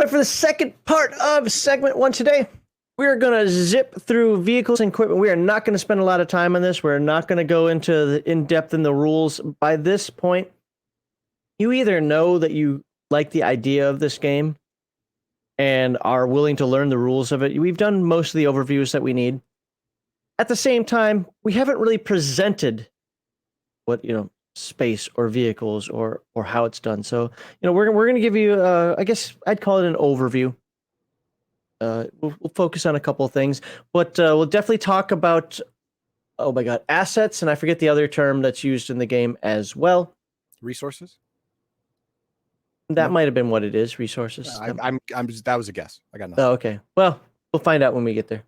But for the second part of segment 1 today, we're going to zip through vehicles and equipment. We are not going to spend a lot of time on this. We're not going to go into the in-depth in the rules. By this point, you either know that you like the idea of this game and are willing to learn the rules of it. We've done most of the overviews that we need. At the same time, we haven't really presented what, space or vehicles or how it's done. So, we're going to give you, I guess I'd call it an overview. We'll focus on a couple of things, but we'll definitely talk about, oh my God, assets. And I forget the other term that's used in the game as well. Resources? That might have been what it is. Resources. That was a guess. I got nothing. Oh, okay. Well, we'll find out when we get there.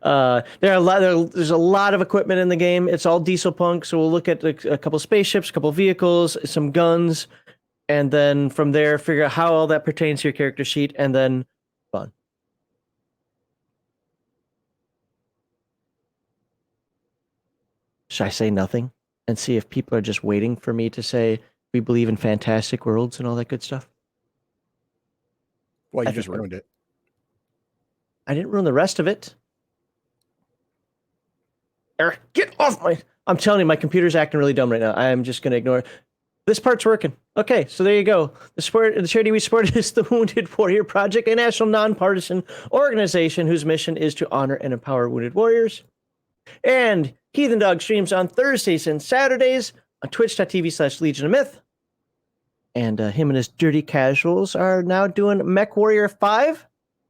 There's a lot of equipment in the game. It's all diesel punk, so we'll look at a couple spaceships, a couple vehicles, some guns, and then from there figure out how all that pertains to your character sheet, and then fun. Should I say nothing and see if people are just waiting for me to say we believe in fantastic worlds and all that good stuff? Well, you just ruined it. I didn't ruin the rest of it. Eric, get off my... I'm telling you, my computer's acting really dumb right now. I'm just going to ignore it. This part's working. Okay, so there you go. The charity we support is the Wounded Warrior Project, a national nonpartisan organization whose mission is to honor and empower wounded warriors. And Heathen Dog streams on Thursdays and Saturdays on twitch.tv/legionofmyth. And him and his dirty casuals are now doing Mech Warrior 5.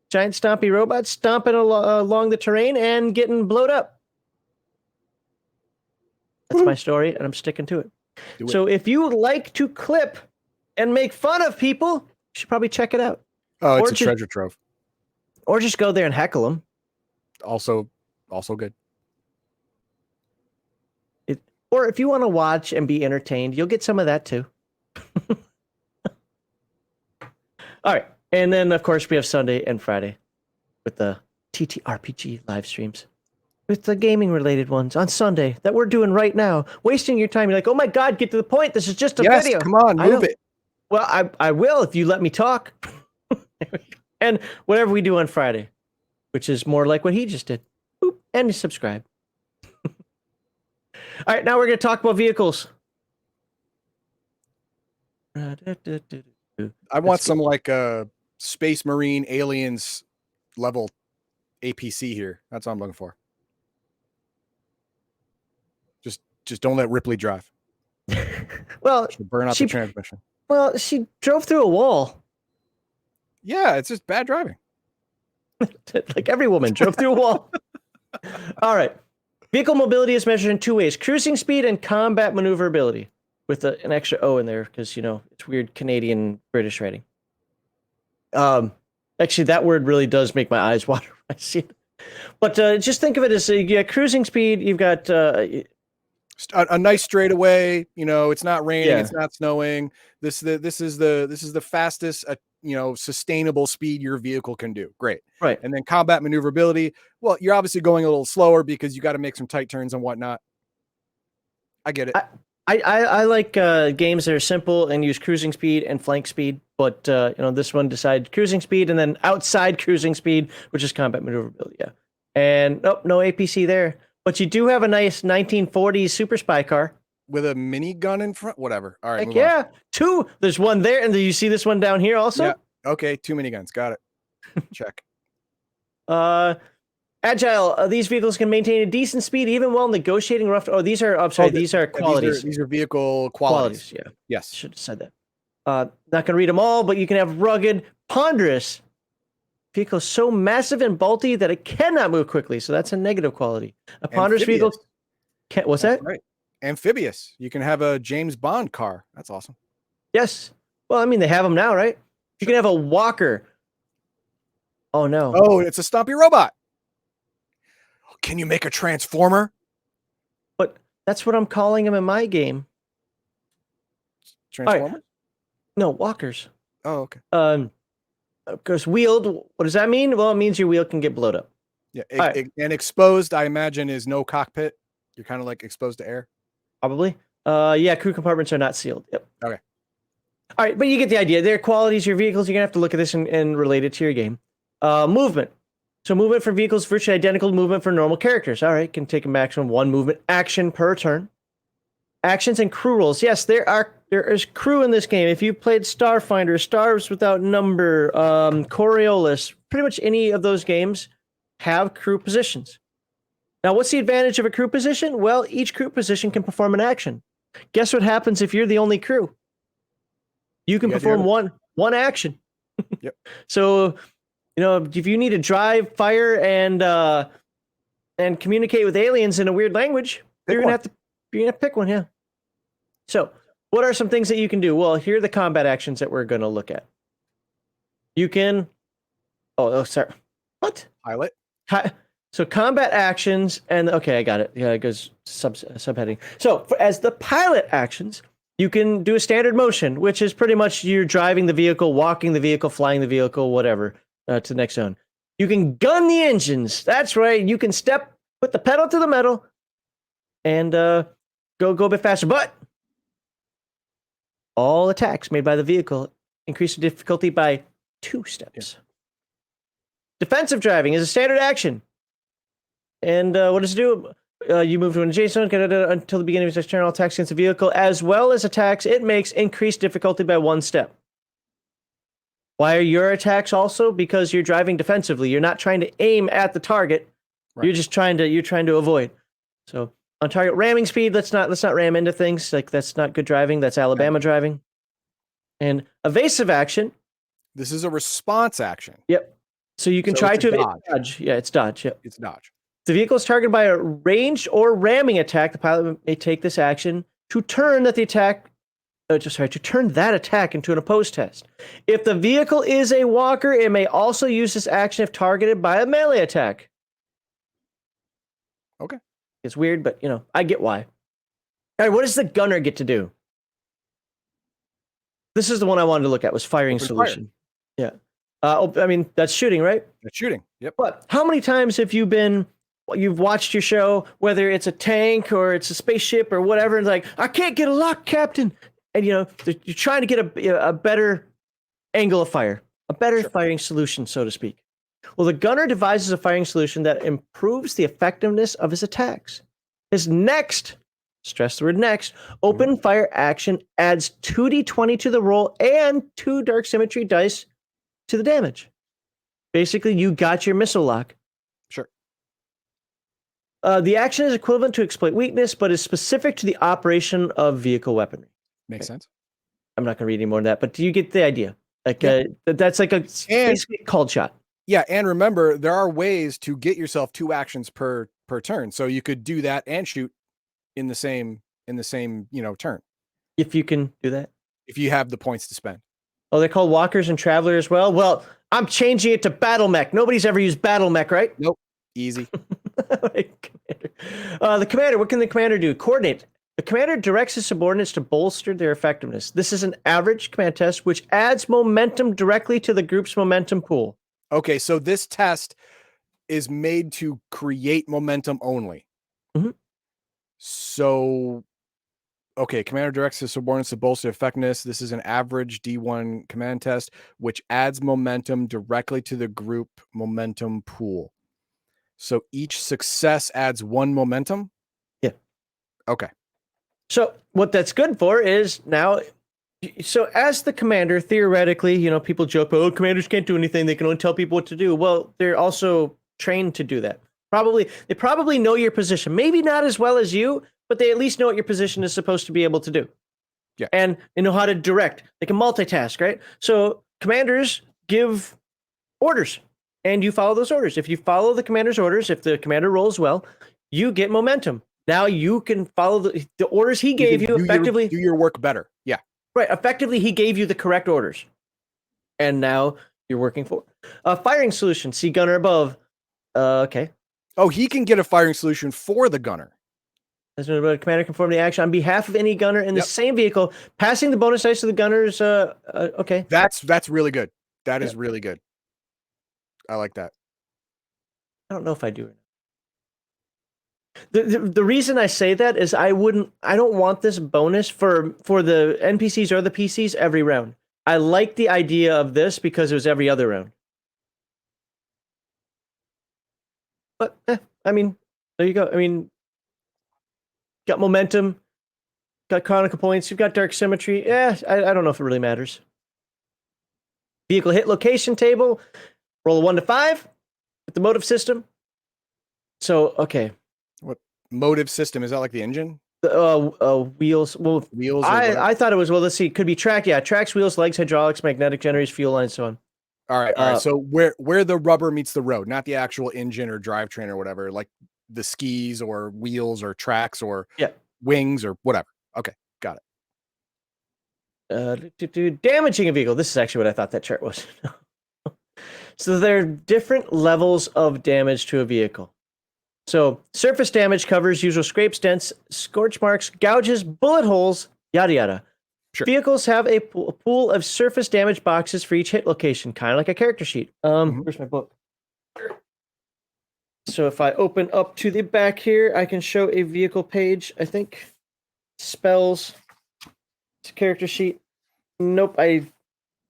Giant stompy robots stomping along the terrain and getting blowed up. That's my story, and I'm sticking to it. So if you like to clip and make fun of people, you should probably check it out. Oh, it's a treasure trove. Or just go there and heckle them. Also good. Or if you want to watch and be entertained, you'll get some of that too. All right. And then, of course, we have Sunday and Friday with the TTRPG live streams. With the gaming-related ones on Sunday that we're doing right now. Wasting your time. You're like, oh my God, get to the point. This is just a video. Come on, move it. Well, I will if you let me talk. And whatever we do on Friday, which is more like what he just did. Boop, and you subscribe. All right, now we're going to talk about vehicles. I want some like Space Marine Aliens level APC here. That's what I'm looking for. Just don't let Ripley drive. Well, she'll burn out the transmission. Well, she drove through a wall. Yeah, it's just bad driving. Like every woman drove through a wall. All right. Vehicle mobility is measured in two ways: cruising speed and combat maneuverability, with an extra O in there because it's weird Canadian British writing. Actually, that word really does make my eyes water when I see it. But just think of it as cruising speed. You've got a nice straightaway. It's not raining, it's not snowing. This is the fastest sustainable speed your vehicle can do. Great. Right. And then combat maneuverability. Well, you're obviously going a little slower because you got to make some tight turns and whatnot. I get it. I like games that are simple and use cruising speed and flank speed, but this one decided cruising speed and then outside cruising speed, which is combat maneuverability. Yeah. And no APC there. But you do have a nice 1940s super spy car. With a minigun in front? Whatever. All right, move on. Two. There's one there, and do you see this one down here also? Yeah. Okay, 2 miniguns. Got it. Check. Agile. These vehicles can maintain a decent speed even while negotiating rough... Oh, these are... I'm sorry, these are qualities. These are vehicle qualities. Yeah. Yes. Should have said that. Not going to read them all, but you can have rugged, ponderous vehicles so massive and bulky that it cannot move quickly. So that's a negative quality. A ponderous vehicle... What's that? Right. Amphibious. You can have a James Bond car. That's awesome. Yes. Well, I mean, they have them now, right? You can have a walker. Oh, no. Oh, it's a stompy robot. Can you make a transformer? But that's what I'm calling them in my game. Transformers? Right. No, walkers. Oh, okay. Because wheeled, what does that mean? Well, it means your wheel can get blown up. Yeah. And exposed, I imagine, is no cockpit. You're kind of like exposed to air. Probably. Yeah, crew compartments are not sealed. Yep. Okay. All right, but you get the idea. Their qualities, your vehicles, you're going to have to look at this and relate it to your game. Movement. So movement for vehicles, virtually identical to movement for normal characters. All right, can take a maximum 1 movement action per turn. Actions and crew rolls. Yes, there is crew in this game. If you played Starfinder, Stars Without Number, Coriolis, pretty much any of those games have crew positions. Now, what's the advantage of a crew position? Well, each crew position can perform an action. Guess what happens if you're the only crew? You can perform one action. Yep. So, if you need to drive, fire, and communicate with aliens in a weird language, you're gonna have to pick one. Yeah. So, what are some things that you can do? Well, here are the combat actions that we're gonna look at. You can. Oh, sorry. What? Pilot. So combat actions and okay, I got it. Yeah, it goes subheading. So as the pilot actions, you can do a standard motion, which is pretty much you're driving the vehicle, walking the vehicle, flying the vehicle, whatever, to the next zone. You can gun the engines. That's right. You can put the pedal to the metal, and go a bit faster. But all attacks made by the vehicle increase the difficulty by 2 steps. Yeah. Defensive driving is a standard action. And what does it do? You move to an adjacent zone until the beginning of its turn. All attacks against the vehicle, as well as attacks it makes, increase difficulty by 1 step. Why are your attacks also? Because you're driving defensively. You're not trying to aim at the target. Right. You're just trying to avoid. So on target ramming speed, let's not ram into things. Like that's not good driving. That's Alabama driving. And evasive action. This is a response action. Yep. So you can try to dodge. Yeah, it's dodge. Yep. It's dodge. If the vehicle is targeted by a ranged or ramming attack, the pilot may take this action to turn that attack into an opposed test. If the vehicle is a walker, it may also use this action if targeted by a melee attack. Okay. It's weird, but I get why. All right, what does the gunner get to do? This is the one I wanted to look at, was firing solution. Yeah. That's shooting, right? That's shooting. Yep. But how many times have you've watched your show, whether it's a tank or it's a spaceship or whatever, and like, I can't get a lock, Captain. And you're trying to get a better angle of fire, a better firing solution, so to speak. Well, the gunner devises a firing solution that improves the effectiveness of his attacks. His next, stress the word next, open fire action adds 2d20 to the roll and 2 dark symmetry dice to the damage. Basically, you got your missile lock. Sure. The action is equivalent to exploit weakness, but is specific to the operation of vehicle weaponry. Makes sense. I'm not going to read any more of that, but do you get the idea? Like that's like basically a called shot. Yeah, and remember, there are ways to get yourself 2 actions per turn, so you could do that and shoot in the same turn. If you can do that, if you have the points to spend. Oh, they're called walkers and traveler as well. Well, I'm changing it to battle mech. Nobody's ever used battle mech, right? Nope. Easy. The commander. What can the commander do? Coordinate. The commander directs his subordinates to bolster their effectiveness. This is an average command test, which adds momentum directly to the group's momentum pool. Okay, so this test is made to create momentum only. Mm-hmm. So, okay, commander directs his subordinates to bolster effectiveness. This is an average D1 command test, which adds momentum directly to the group momentum pool. So each success adds 1 momentum? Yeah. Okay. So what that's good for is now, so as the commander, theoretically, people joke, oh, commanders can't do anything. They can only tell people what to do. Well, they're also trained to do that. They probably know your position. Maybe not as well as you, but they at least know what your position is supposed to be able to do. Yeah. And they know how to direct. They can multitask, right? So commanders give orders, and you follow those orders. If you follow the commander's orders, if the commander rolls well, you get momentum. Now you can follow the orders he gave you effectively. Do your work better. Yeah. Right. Effectively, he gave you the correct orders. And now you're working for firing solution. See gunner above. Okay. Oh, he can get a firing solution for the gunner. As a commander can perform the action on behalf of any gunner in the same vehicle, passing the bonus dice to the gunners. Okay. That's really good. That is really good. I like that. I don't know if I do. The reason I say that is I don't want this bonus for the NPCs or the PCs every round. I like the idea of this because it was every other round. But I mean, there you go. I mean, got momentum, got chronicle points, you've got dark symmetry. Yeah, I don't know if it really matters. Vehicle hit location table, roll a 1 to 5 with the motive system. So okay. What motive system is that? Like the engine? Wheels. Well, Wheels. I thought it was, well, let's see. Could be track. Yeah, tracks, wheels, legs, hydraulics, magnetic generators, fuel lines, so on. All right. All right. So where the rubber meets the road, not the actual engine or drivetrain or whatever, like the skis or wheels or tracks or wings or whatever. Okay, got it. Damaging a vehicle. This is actually what I thought that chart was. So there are different levels of damage to a vehicle. So surface damage covers usual scrapes, dents, scorch marks, gouges, bullet holes, yada yada. Sure. Vehicles have a pool of surface damage boxes for each hit location, kind of like a character sheet. Where's my book? So if I open up to the back here, I can show a vehicle page. I think spells, character sheet. Nope, if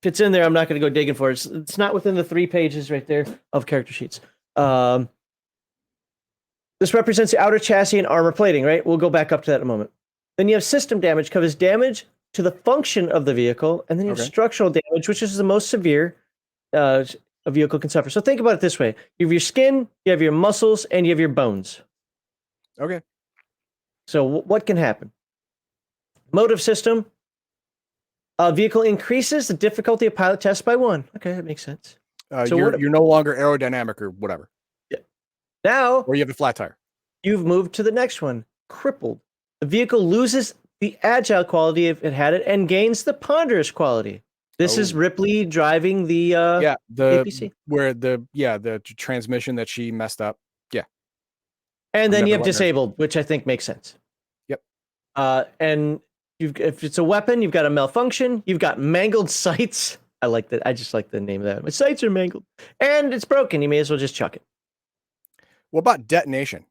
it's in there, I'm not going to go digging for it. It's not within the 3 pages right there of character sheets. This represents the outer chassis and armor plating, right? We'll go back up to that in a moment. Then you have system damage, covers damage to the function of the vehicle, and then you have structural damage, which is the most severe a vehicle can suffer. So think about it this way. You have your skin, you have your muscles, and you have your bones. Okay. So what can happen? Motive system. A vehicle increases the difficulty of pilot tests by 1. Okay, that makes sense. So you're no longer aerodynamic or whatever. Yeah. Now, or you have a flat tire. You've moved to the next one. Crippled. The vehicle loses the agile quality if it had it and gains the ponderous quality. This is Ripley driving the APC. Where the transmission that she messed up. Yeah. And then you have disabled, which I think makes sense. Yep. And if it's a weapon, you've got a malfunction. You've got mangled sights. I like that. I just like the name of that. My sights are mangled, and it's broken. You may as well just chuck it. What about detonation?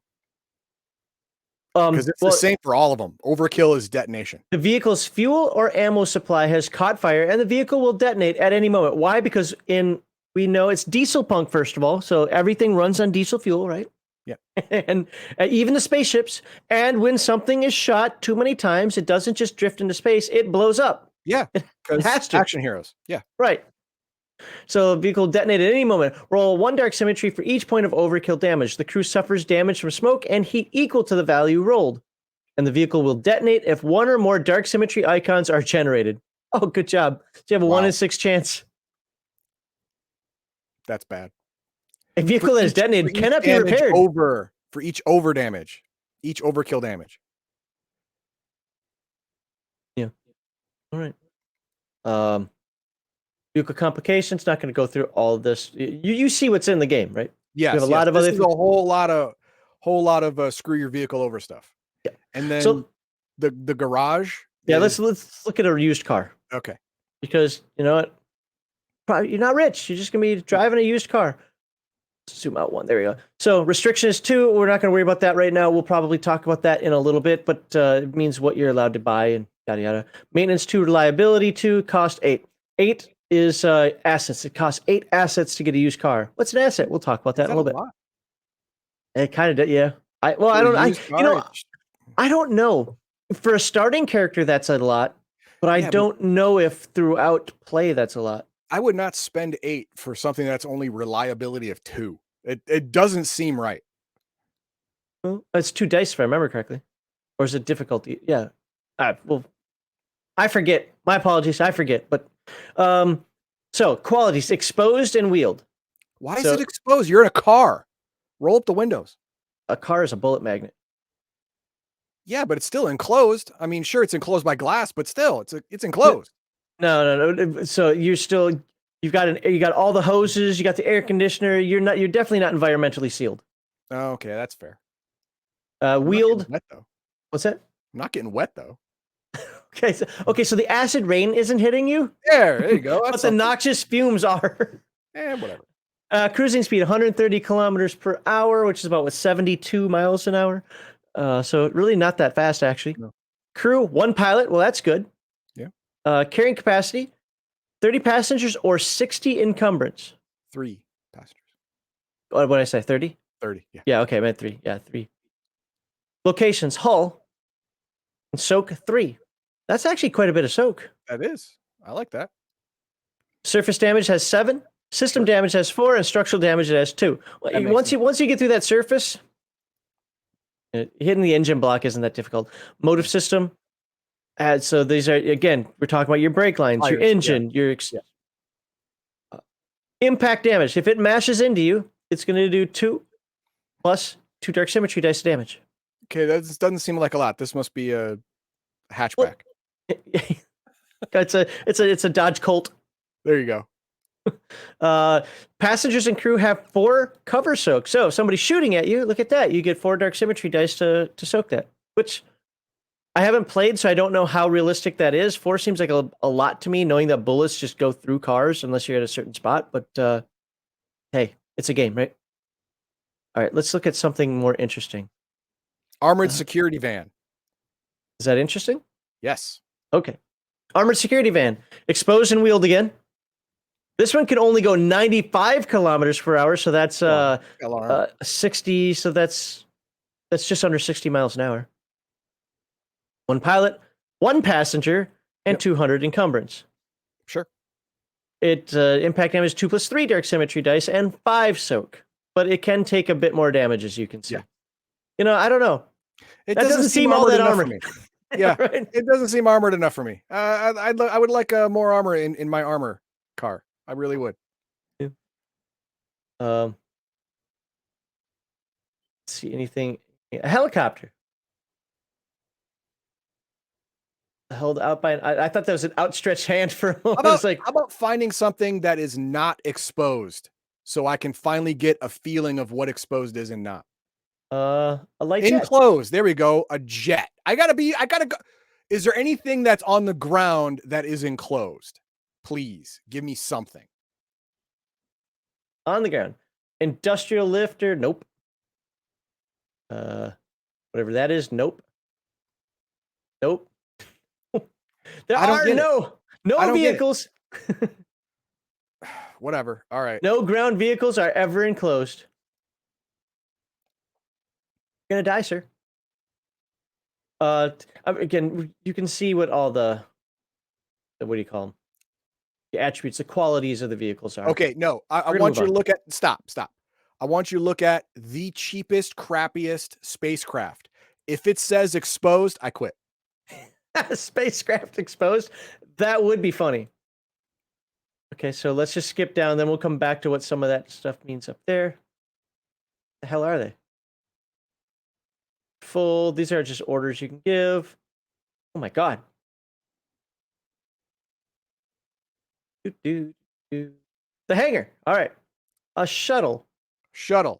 Because it's the same for all of them. Overkill is detonation. The vehicle's fuel or ammo supply has caught fire, and the vehicle will detonate at any moment. Why? Because we know it's diesel punk, first of all, so everything runs on diesel fuel, right? Yeah. And even the spaceships. And when something is shot too many times, it doesn't just drift into space, it blows up. Yeah. It has to. Action heroes. Yeah. Right. So the vehicle detonate at any moment. Roll 1 dark symmetry for each point of overkill damage. The crew suffers damage from smoke and heat equal to the value rolled. And the vehicle will detonate if 1 or more dark symmetry icons are generated. Oh, good job. So you have a 1 in 6 chance. That's bad. A vehicle that is detonated cannot be repaired. For each over damage. Each overkill damage. Yeah. All right. Vehicle complications, not going to go through all of this. You see what's in the game, right? Yes. We have a lot of other. This is a whole lot of screw your vehicle over stuff. Yeah. And then the garage. Yeah, let's look at a used car. Okay. Because you know what? Probably you're not rich. You're just gonna be driving a used car. Zoom out 1. There we go. So restriction is 2. We're not going to worry about that right now. We'll probably talk about that in a little bit, but it means what you're allowed to buy and yada yada. Maintenance 2, reliability 2, cost 8. 8 is assets. It costs 8 assets to get a used car. What's an asset? We'll talk about that in a little bit. It kind of did, yeah. I don't know. For a starting character, that's a lot, but I don't know if throughout play that's a lot. I would not spend 8 for something that's only reliability of 2. It doesn't seem right. Well, it's 2 dice if I remember correctly. Or is it difficulty? Yeah. Well, I forget. My apologies. I forget. But so qualities: exposed and wheeled. Why is it exposed? You're in a car. Roll up the windows. A car is a bullet magnet. Yeah, but it's still enclosed. I mean, sure, it's enclosed by glass, but still, it's enclosed. No. So you've got all the hoses, you got the air conditioner. You're definitely not environmentally sealed. Oh, okay, that's fair. Wheeled. Wet, though. What's that? I'm not getting wet though. Okay, so the acid rain isn't hitting you? There you go. But the noxious fumes are. Whatever. Cruising speed 130 kilometers per hour, which is about 72 miles an hour. So really not that fast, actually. No. Crew, 1 pilot. Well, that's good. Yeah. Carrying capacity, 30 passengers or 60 encumbrance. 3 passengers. What did I say? 30? 30. Yeah. Yeah, okay, I meant 3. Yeah, 3. Locations, hull, and soak 3. That's actually quite a bit of soak. That is. I like that. Surface damage has 7. System damage has 4, and structural damage it has 2. Once you get through that surface, hitting the engine block isn't that difficult. Motive system, so these are, again, we're talking about your brake lines, your engine, your impact damage. If it mashes into you, it's going to do 2 plus 2 dark symmetry dice of damage. Okay, that doesn't seem like a lot. This must be a hatchback. It's a Dodge Colt. There you go. Passengers and crew have 4 cover soak. So if somebody's shooting at you, look at that. You get 4 dark symmetry dice to soak that, which I haven't played, so I don't know how realistic that is. 4 seems like a lot to me, knowing that bullets just go through cars unless you're at a certain spot. But hey, it's a game, right? All right, let's look at something more interesting. Armored security van. Is that interesting? Yes. Okay. Armored security van. Exposed and wheeled again. This one can only go 95 kilometers per hour, so that's 60. So that's just under 60 miles an hour. 1 pilot, 1 passenger, and 200 encumbrance. Sure. It impact damage 2 plus 3 dark symmetry dice and 5 soak, but it can take a bit more damage, as you can see. Yeah. I don't know. It that doesn't seem all that armored. Yeah, right? It doesn't seem armored enough for me. I would like more armor in my armor car. I really would. Yeah. Let's see anything. A helicopter. Held out by I thought that was an outstretched hand for a moment. How about finding something that is not exposed so I can finally get a feeling of what exposed is and not? A light enclosed. Jet. There we go. A jet. I gotta go. Is there anything that's on the ground that is enclosed? Please give me something. On the ground. Industrial lifter. Nope. Whatever that is. Nope. Nope. There are no vehicles. Whatever. All right. No ground vehicles are ever enclosed. You're gonna die, sir. Again, you can see what all the what do you call them? The attributes, the qualities of the vehicles are. Okay, no, I want you to look at stop. I want you to look at the cheapest, crappiest spacecraft. If it says exposed, I quit. Spacecraft exposed? That would be funny. Okay, so let's just skip down, then we'll come back to what some of that stuff means up there. The hell are they? Full. These are just orders you can give. Oh my god. The hangar. All right. A shuttle.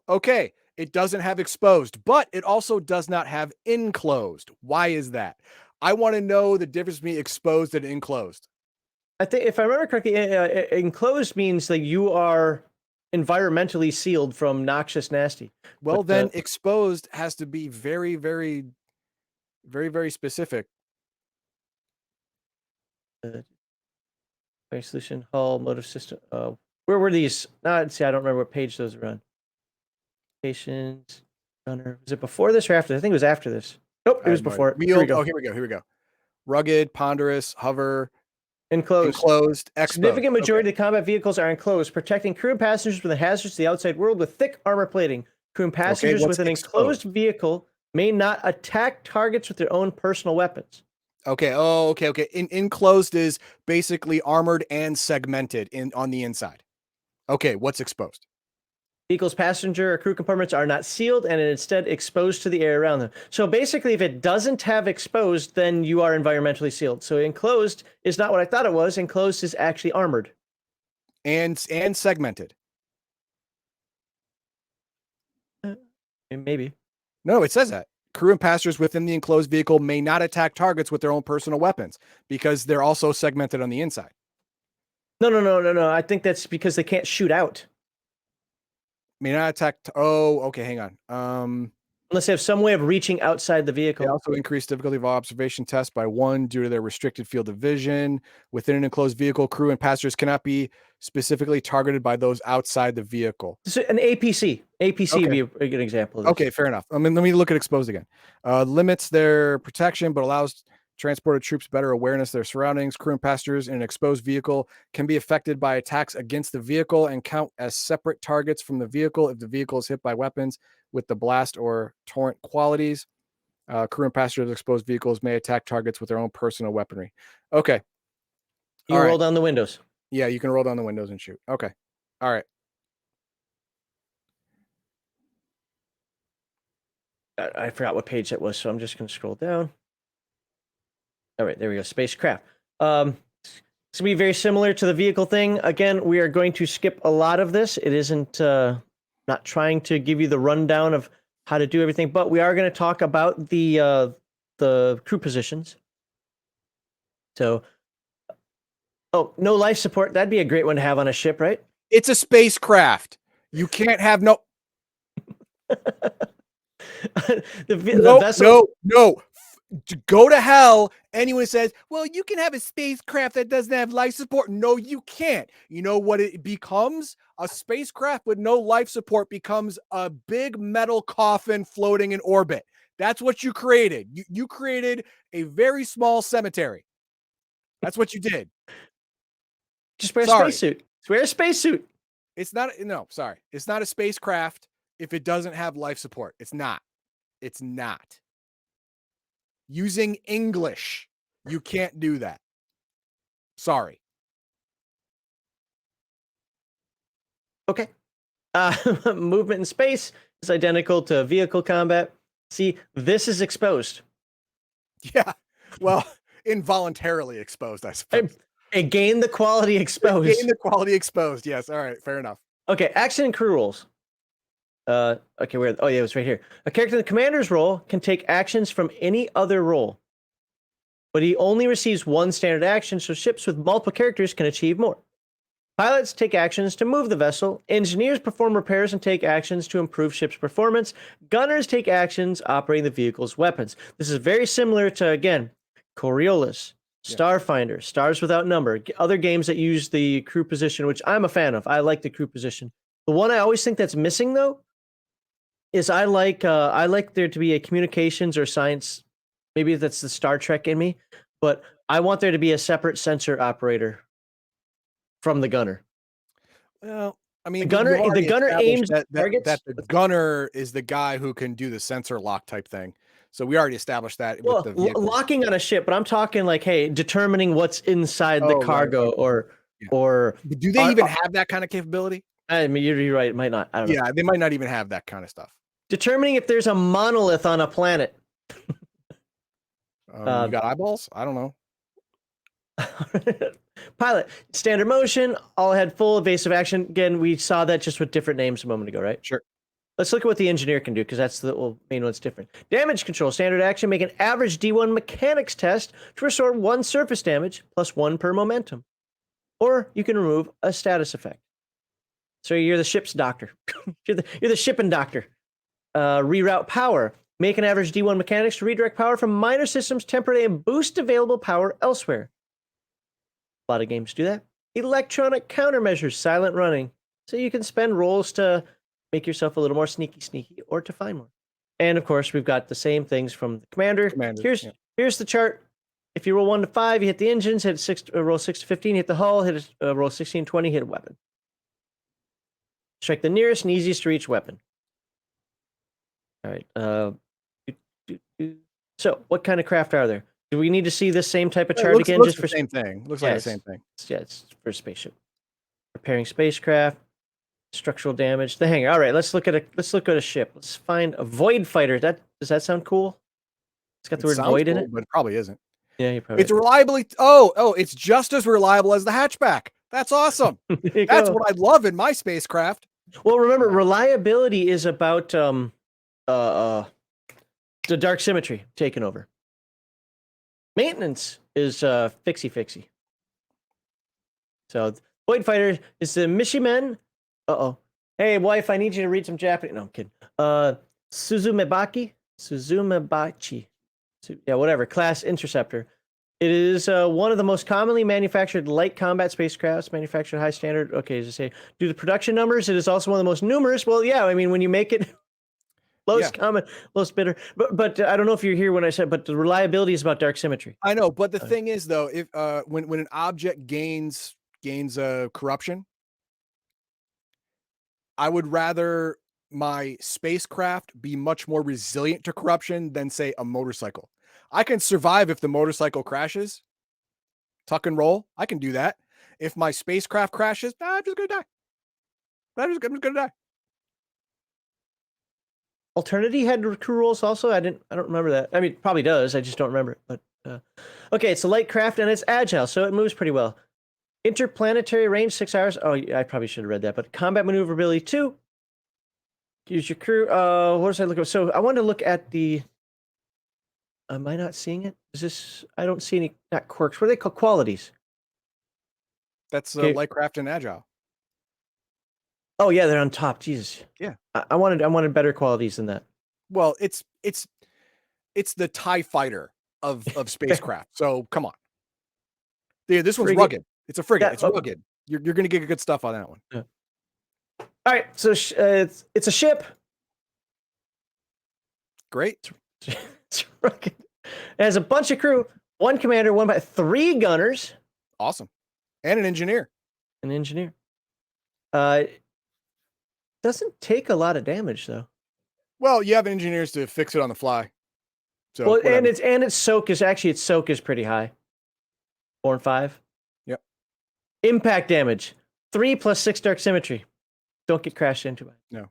Okay. It doesn't have exposed, but it also does not have enclosed. Why is that? I want to know the difference between exposed and enclosed. I think, if I remember correctly, enclosed means that you are environmentally sealed from noxious nasty. Well, but then exposed has to be very, very, very, very specific. Solution, hull, motive system. Where were these? See, I don't remember what page those are on. Patients, runner. Was it before this or after? I think it was after this. Nope, it was before. Here we go. Rugged, ponderous, hover. Enclosed. Exposed. Significant majority of the combat vehicles are enclosed, protecting crew and passengers from the hazards to the outside world with thick armor plating. Crew and passengers with an enclosed vehicle may not attack targets with their own personal weapons. Okay. Oh, okay. Enclosed is basically armored and segmented on the inside. Okay, what's exposed? Vehicles, passenger, or crew compartments are not sealed and instead exposed to the air around them. So basically, if it doesn't have exposed, then you are environmentally sealed. So enclosed is not what I thought it was. Enclosed is actually armored. And segmented. Maybe. No, it says that. Crew and passengers within the enclosed vehicle may not attack targets with their own personal weapons because they're also segmented on the inside. No. I think that's because they can't shoot out. May not attack. Oh, okay. Hang on. Unless they have some way of reaching outside the They vehicle. also increase difficulty of observation tests by 1 due to their restricted field of vision. Within an enclosed vehicle, crew and passengers cannot be specifically targeted by those outside the vehicle. So an APC. APC would be a good example of this. Okay, fair enough. I mean, let me look at exposed again. Limits their protection, but allows transported troops better awareness of their surroundings. Crew and passengers in an exposed vehicle can be affected by attacks against the vehicle and count as separate targets from the vehicle if the vehicle is hit by weapons with the blast or torrent qualities. Crew and passengers of exposed vehicles may attack targets with their own personal weaponry. Okay. You roll down the windows. Yeah, you can roll down the windows and shoot. Okay. All right. I forgot what page that was, so I'm just going to scroll down. All right, there we go. Spacecraft. It's going to be very similar to the vehicle thing. Again, we are going to skip a lot of this. It isn't not trying to give you the rundown of how to do everything, but we are going to talk about the crew positions. So, no life support. That'd be a great one to have on a ship, right? It's a spacecraft. You can't have no. the vessel. No. Go to hell. Anyone says, well, you can have a spacecraft that doesn't have life support. No, you can't. You know what it becomes? A spacecraft with no life support becomes a big metal coffin floating in orbit. That's what you created. You created a very small cemetery. That's what you did. Just wear a spacesuit. Just wear a spacesuit. It's not. No, sorry. It's not a spacecraft if it doesn't have life support. It's not. It's not. Using English, you can't do that. Sorry. Okay. Movement in space is identical to vehicle combat. See, this is exposed. Yeah. Well, involuntarily exposed, I suppose. Gain the quality exposed. Gain the quality exposed. Yes. All right. Fair enough. Okay. Action and crew rules. Okay, where? Oh, yeah, it was right here. A character in the commander's role can take actions from any other role, but he only receives one standard action, so ships with multiple characters can achieve more. Pilots take actions to move the vessel. Engineers perform repairs and take actions to improve ship's performance. Gunners take actions operating the vehicle's weapons. This is very similar to, again, Coriolis, Starfinder, Stars Without Number, other games that use the crew position, which I'm a fan of. I like the crew position. The one I always think that's missing, though, is I like there to be a communications or science. Maybe that's the Star Trek in me, but I want there to be a separate sensor operator from the gunner. Well, I mean, the gunner aims that targets. the gunner is the guy who can do the sensor lock type thing. So we already established that with the vehicle. Locking on a ship, but I'm talking like, hey, determining what's inside the cargo, right. or do they even have that kind of capability? I mean, you're right. It might not. I don't know. Yeah, they might not even have that kind of stuff. Determining if there's a monolith on a planet. You got eyeballs? I don't know. Pilot, standard motion, all ahead, full, evasive action. Again, we saw that just with different names a moment ago, right? Sure. Let's look at what the engineer can do, because that's the main one that's different. Damage control, standard action, make an average D1 mechanics test to restore 1 surface damage plus 1 per momentum. Or you can remove a status effect. So you're the ship's doctor. you're the shipping doctor. Reroute power. Make an average D1 mechanics to redirect power from minor systems temporarily and boost available power elsewhere. A lot of games do that. Electronic countermeasures, silent running. So you can spend rolls to make yourself a little more sneaky or to find more. And of course, we've got the same things from the commander. Here's the chart. If you roll 1 to 5, you hit the engines, roll 6 to 15, hit the hull, roll 16 to 20, hit a weapon. Strike the nearest and easiest to reach weapon. All right. So, what kind of craft are there? Do we need to see this same type of chart again? Looks the same thing. Looks like the same thing. Yeah, it's for a spaceship. Repairing spacecraft, structural damage, the hangar. All right, let's look at a ship. Let's find a void fighter. Does that sound cool? It's got the word void in it, but it probably isn't. Yeah, you probably. It's reliably. Oh, it's just as reliable as the hatchback. That's awesome. That's what I love in my spacecraft. Well, remember, reliability is about the dark symmetry taking over. Maintenance is fixie. So Void Fighter is the Mishimen. Hey, wife, I need you to read some Japanese. No, I'm kidding. Suzumebachi. Yeah, whatever. Class Interceptor. It is one of the most commonly manufactured light combat spacecrafts, manufactured high standard. Okay, as I say, due to production numbers, it is also one of the most numerous. Well, yeah, I mean, when you make it lowest common, lowest bidder. But I don't know if you're here when I said, but the reliability is about dark symmetry. I know, but the thing is, though, if when an object gains corruption, I would rather my spacecraft be much more resilient to corruption than, say, a motorcycle. I can survive if the motorcycle crashes, tuck and roll. I can do that. If my spacecraft crashes, I'm just gonna die. I'm just gonna die. Alternity had crew rules also. I don't remember that. I mean, it probably does. I just don't remember it. But okay, it's a light craft and it's agile, so it moves pretty well. Interplanetary range 6 hours. Oh, I probably should have read that. But combat maneuverability 2. Use your crew. What was I looking at? So I wanted to look at the. Am I not seeing it? Is this? I don't see any. Not quirks. What are they called? Qualities. That's Okay. light craft and agile. Oh yeah, they're on top. Jesus. Yeah. I wanted better qualities than that. Well, it's the TIE fighter of spacecraft. So come on. Yeah, this one's rugged. It's a frigate. Yeah, it's rugged. You're gonna get good stuff on that one. Yeah. All right, so it's a ship. Great. It's rugged. It has a bunch of crew, 1 commander, 3 gunners. Awesome. And an engineer. An engineer. Doesn't take a lot of damage though. Well, you have engineers to fix it on the fly. So well, whatever. and its soak is pretty high. 4 and 5. Yep. Impact damage 3 plus 6 dark symmetry. Don't get crashed into it. No.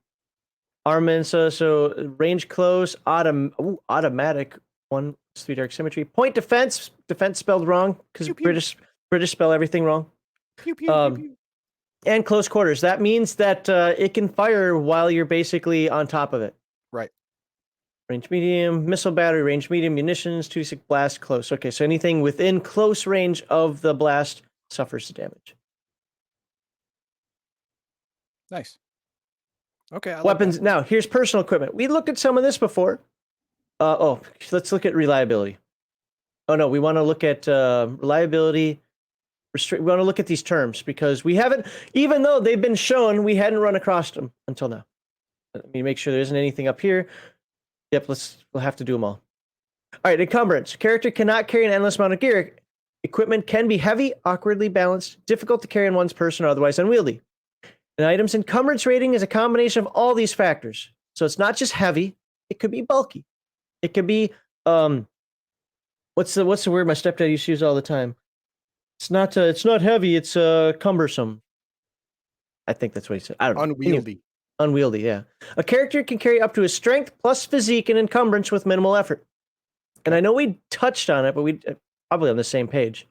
Armament, so range close, automatic 1 3 dark symmetry. Point defense spelled wrong because British spell everything wrong. Pew, pew, pew, pew. And close quarters. That means that it can fire while you're basically on top of it. Right. Range medium, missile battery, range medium, munitions, 2d6 blast, close. Okay, so anything within close range of the blast suffers the damage. Nice. Okay. Weapons. Now, here's personal equipment. We looked at some of this before. Let's look at reliability. Oh, no, we want to look at reliability. We want to look at these terms because we haven't, even though they've been shown, we hadn't run across them until now. Let me make sure there isn't anything up here. Yep, we'll have to do them all. All right, encumbrance. Character cannot carry an endless amount of gear. Equipment can be heavy, awkwardly balanced, difficult to carry in one's person, or otherwise unwieldy. An item's encumbrance rating is a combination of all these factors. So it's not just heavy, it could be bulky. It could be what's the word my stepdad used to use all the time? It's not heavy, it's cumbersome. I think that's what he said. I don't know. Unwieldy. Unwieldy, yeah. A character can carry up to his strength plus physique and encumbrance with minimal effort. And I know we touched on it, but we probably on the same page.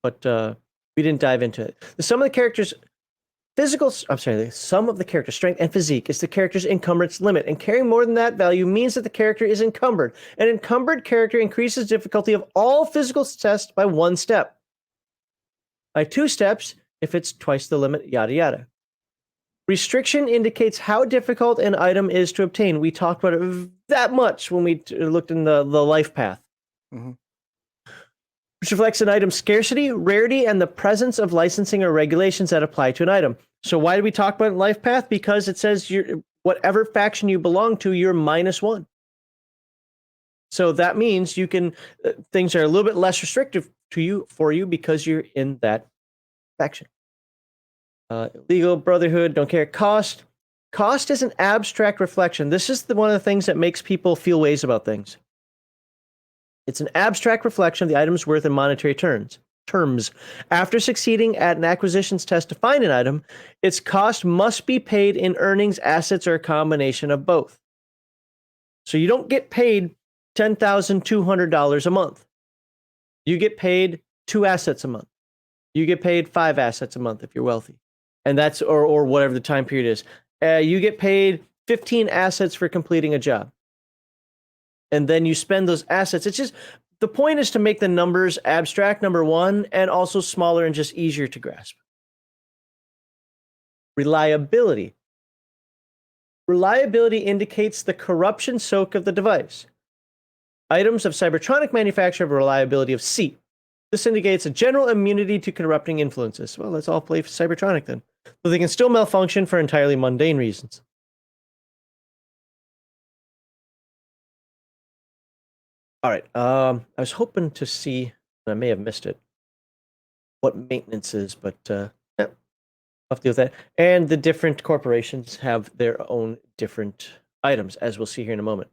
But we didn't dive into it. The sum of the character's strength and physique is the character's encumbrance limit. And carrying more than that value means that the character is encumbered. An encumbered character increases difficulty of all physical tests by 1 step. By 2 steps, if it's twice the limit, yada yada. Restriction indicates how difficult an item is to obtain. We talked about it that much when we looked in the life path. Mm-hmm. Which reflects an item's scarcity, rarity, and the presence of licensing or regulations that apply to an item. So why do we talk about life path? Because it says whatever faction you belong to, you're -1. So that means you can things are a little bit less restrictive for you because you're in that faction. Legal brotherhood, don't care. Cost is an abstract reflection. This is one of the things that makes people feel ways about things. It's an abstract reflection of the item's worth in monetary terms. After succeeding at an acquisitions test to find an item, its cost must be paid in earnings, assets, or a combination of both. So you don't get paid $10,200 a month. You get paid 2 assets a month. You get paid 5 assets a month if you're wealthy. And that's, or whatever the time period is. You get paid 15 assets for completing a job. And then you spend those assets. It's just, the point is to make the numbers abstract, number one, and also smaller and just easier to grasp. Reliability. Reliability indicates the corruption soak of the device. Items of Cybertronic manufacture have a reliability of C. This indicates a general immunity to corrupting influences. Well, let's all play Cybertronic then. So they can still malfunction for entirely mundane reasons. All right. I was hoping to see, I may have missed it, what maintenance is, but yeah, I'll have to deal with that. And the different corporations have their own different items, as we'll see here in a moment.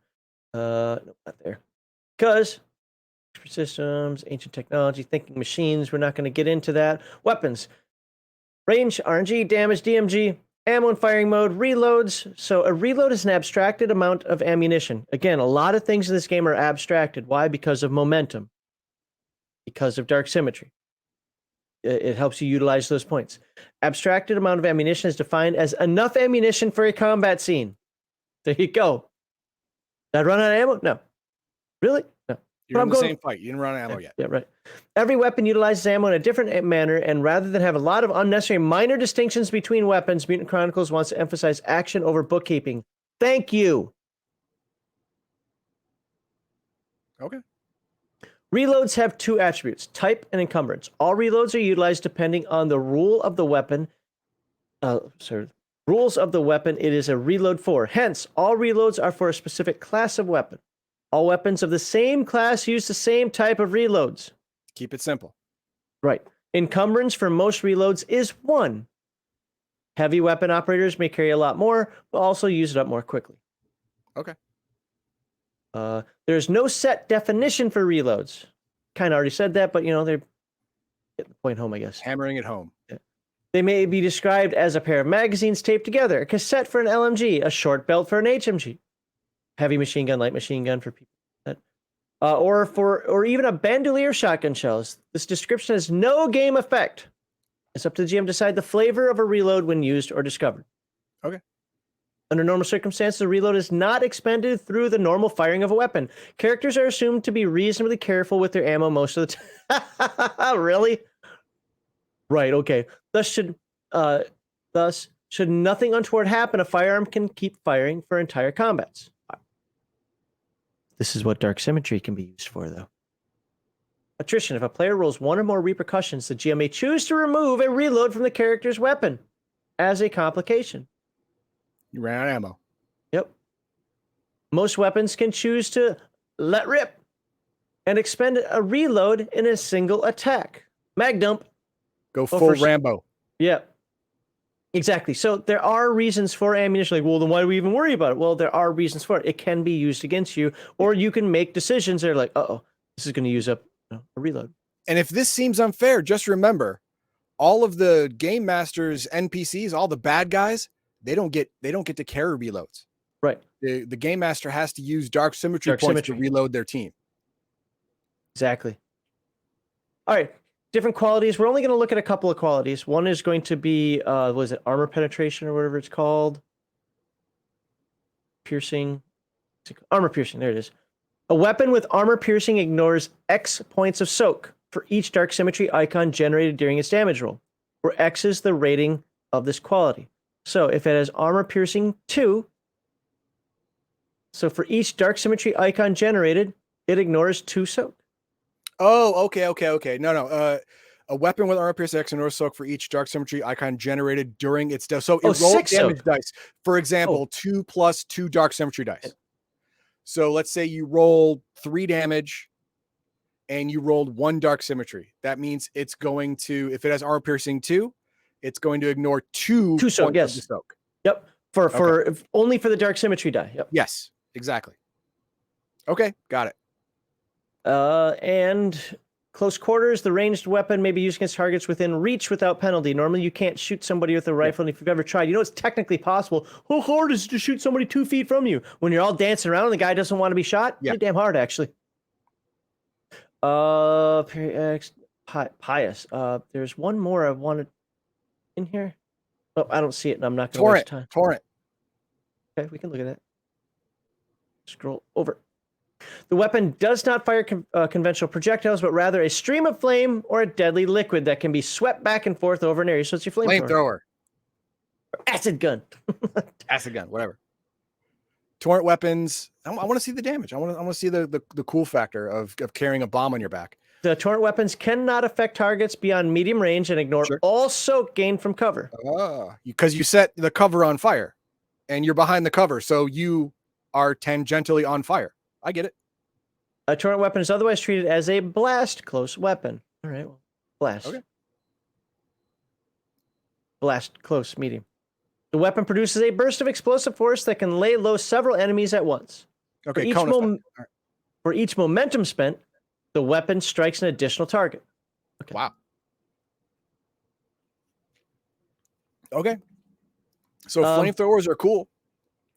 No, not there. Because systems, ancient technology, thinking machines, we're not going to get into that. Weapons, range, RNG, damage, DMG, ammo and firing mode, reloads. So a reload is an abstracted amount of ammunition. Again, a lot of things in this game are abstracted. Why? Because of momentum. Because of dark symmetry. It helps you utilize those points. Abstracted amount of ammunition is defined as enough ammunition for a combat scene. There you go. Did I run out of ammo? No. Really? No. You're in the same fight. You didn't run out of ammo yet. Yeah, right. Every weapon utilizes ammo in a different manner, and rather than have a lot of unnecessary minor distinctions between weapons, Mutant Chronicles wants to emphasize action over bookkeeping. Thank you. Okay. Reloads have two attributes, type and encumbrance. All reloads are utilized depending on the rule of the weapon. Rules of the weapon it is a reload for. Hence, all reloads are for a specific class of weapon. All weapons of the same class use the same type of reloads. Keep it simple. Right. Encumbrance for most reloads is 1. Heavy weapon operators may carry a lot more, but also use it up more quickly. Okay. There's no set definition for reloads. Kind of already said that, but they're getting the point home, I guess. Hammering it home. Yeah. They may be described as a pair of magazines taped together, a cassette for an LMG, a short belt for an HMG, heavy machine gun, light machine gun for people. Or even a bandolier shotgun shells. This description has no game effect. It's up to the GM to decide the flavor of a reload when used or discovered. Okay. Under normal circumstances, a reload is not expended through the normal firing of a weapon. Characters are assumed to be reasonably careful with their ammo most of the time. Really? Right, okay. Thus, should nothing untoward happen, a firearm can keep firing for entire combats. This is what dark symmetry can be used for, though. Attrition. If a player rolls one or more repercussions, the GM may choose to remove a reload from the character's weapon as a complication. You ran out of ammo. Yep. Most weapons can choose to let rip and expend a reload in a single attack. Mag dump. Go full Rambo. Yeah. Exactly. So there are reasons for ammunition. Like, well, then why do we even worry about it? Well, there are reasons for it. It can be used against you, or you can make decisions that are like, uh-oh, this is going to use up a reload. And if this seems unfair, just remember, all of the game masters, NPCs, all the bad guys, they don't get to carry reloads. Right. The game master has to use dark symmetry points to reload their team. Exactly. All right. Different qualities. We're only going to look at a couple of qualities. One is going to be, what is it, armor penetration or whatever it's called? Piercing. Armor piercing. There it is. A weapon with armor piercing ignores X points of soak for each dark symmetry icon generated during its damage roll, where X is the rating of this quality. So if it has armor piercing 2, so for each dark symmetry icon generated, it ignores 2 soak. Oh, okay. No. A weapon with armor piercing X and North soak for each dark symmetry icon generated during its death. So it rolls damage dice. For example, 2 plus 2 dark symmetry dice. So let's say you roll 3 damage and you rolled 1 dark symmetry. That means it's going to, if it has armor piercing 2, it's going to ignore 2 soak. Yes. Of the soak. Yep. Only for the dark symmetry die. Yep. Yes, exactly. Okay, got it. And close quarters, the ranged weapon may be used against targets within reach without penalty. Normally, you can't shoot somebody with a rifle, and if you've ever tried, it's technically possible. How hard is it to shoot somebody 2 feet from you when you're all dancing around and the guy doesn't want to be shot? Yeah. Pretty damn hard, actually. Pious. There's one more I wanted in here. Oh, I don't see it, and I'm not going to waste time. Torrent. Okay, we can look at that. Scroll over. The weapon does not fire conventional projectiles, but rather a stream of flame or a deadly liquid that can be swept back and forth over an area. So it's your flamethrower. Flamethrower. Acid gun. Acid gun, whatever. Torrent weapons. I want to see the damage. I want to see the cool factor of carrying a bomb on your back. The torrent weapons cannot affect targets beyond medium range and ignore all soak gained from cover. Because you set the cover on fire and you're behind the cover, so you are tangentially on fire. I get it. A torrent weapon is otherwise treated as a blast close weapon. All right, well, blast. Okay. Blast close medium. The weapon produces a burst of explosive force that can lay low several enemies at once. Okay, for each momentum spent, the weapon strikes an additional target. Okay. Wow. Okay. So flamethrowers are cool.